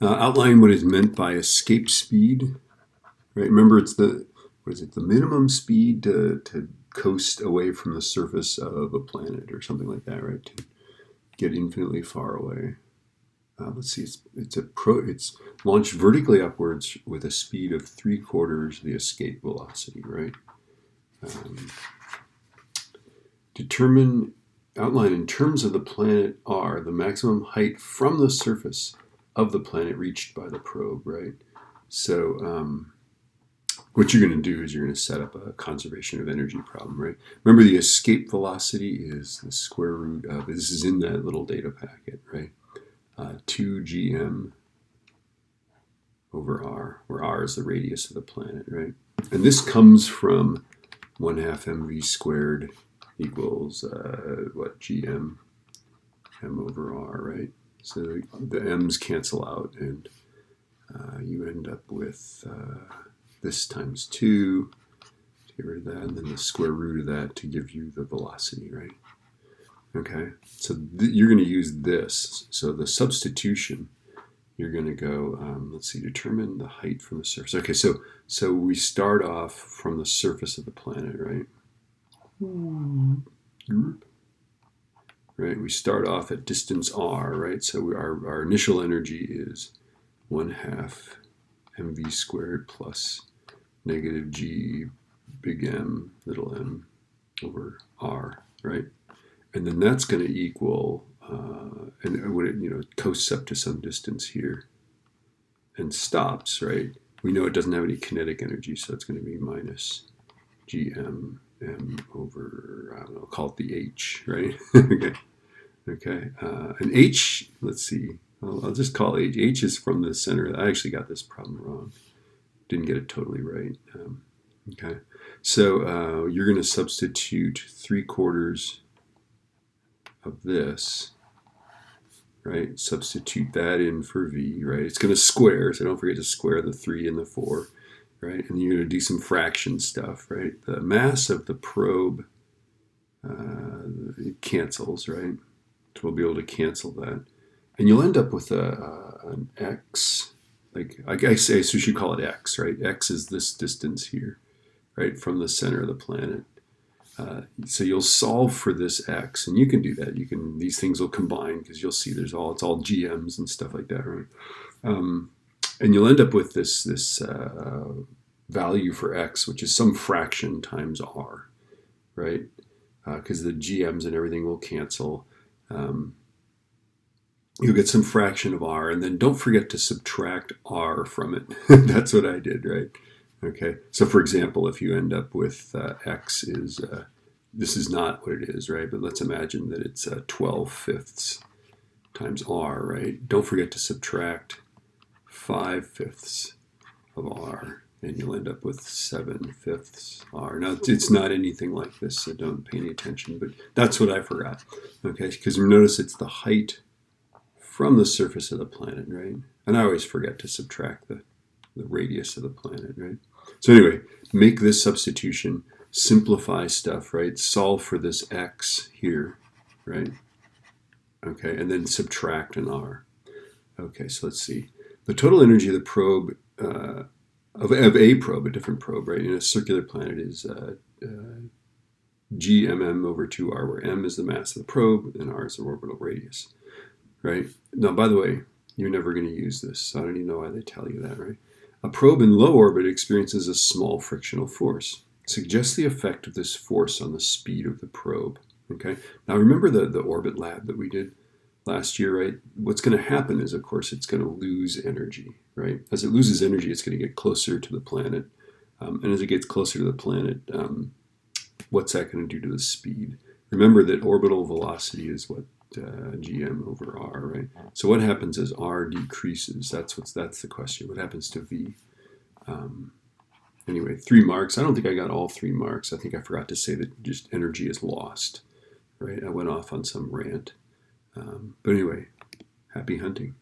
Outline what is meant by escape speed. Right? Remember, it's the minimum speed to coast away from the surface of a planet or something like that, right? To get infinitely far away. Let's see, it's launched vertically upwards with a speed of 3/4 the escape velocity, right? Outline in terms of the planet R, the maximum height from the surface of the planet reached by the probe, right? So what you're going to do is you're going to set up a conservation of energy problem, right? Remember, the escape velocity is the square root of, this is in that little data packet, right? 2gm over r, where r is the radius of the planet, right? And this comes from 1/2 mv squared equals, gm m over r, right? So the m's cancel out, and you end up with this times 2, to get rid of that, and then the square root of that to give you the velocity, right? Okay, so you're going to use this. So the substitution, you're going to go, let's see, determine the height from the surface. Okay, so we start off from the surface of the planet, right? Right, we start off at distance r, right? So our initial energy is 1/2 mv squared plus negative g big M little m over r, right? And then that's going to equal, and when it coasts up to some distance here and stops, right? We know it doesn't have any kinetic energy, so it's going to be minus gm m over, I don't know, call it the h, right? Okay. And h, let's see, I'll just call h. H is from the center. I actually got this problem wrong. Didn't get it totally right. Okay. So you're going to substitute 3/4 of this, right? Substitute that in for v, right? It's going to square, so don't forget to square the 3 and the 4, right? And you're going to do some fraction stuff, right? The mass of the probe, it cancels, right? So we'll be able to cancel that. And you'll end up with an x, like I guess we should call it x, right? X is this distance here, right? From the center of the planet. So you'll solve for this x, and you can do that. These things will combine because you'll see it's all GMs and stuff like that, right? And you'll end up with this value for x, which is some fraction times r, right? Because the GMs and everything will cancel. You'll get some fraction of r, and then don't forget to subtract r from it. That's what I did, right? Okay, so for example, if you end up with x is, this is not what it is, right? But let's imagine that it's 12/5 times r, right? Don't forget to subtract 5/5 of r, and you'll end up with 7/5 r. Now, it's not anything like this, so don't pay any attention, but that's what I forgot, okay? Because you notice it's the height from the surface of the planet, right? And I always forget to subtract the radius of the planet, right? So anyway, make this substitution, simplify stuff, right? Solve for this x here, right? Okay, and then subtract an r. Okay, so let's see. The total energy of the probe, of a probe, a different probe, right, in a circular planet is gmm over 2r, where m is the mass of the probe and r is the orbital radius, right? Now, by the way, you're never going to use this, so I don't even know why they tell you that, right? A probe in low orbit experiences a small frictional force. Suggest the effect of this force on the speed of the probe. Okay. Now remember the orbit lab that we did last year, right? What's going to happen is, of course, it's going to lose energy, right? As it loses energy, it's going to get closer to the planet. And as it gets closer to the planet, what's that going to do to the speed? Remember that orbital velocity is what gm over r, right? So what happens as r decreases? That's the question. What happens to v? Anyway, 3 marks. I don't think I got all 3 marks. I think I forgot to say that just energy is lost, right? I went off on some rant. But anyway, happy hunting.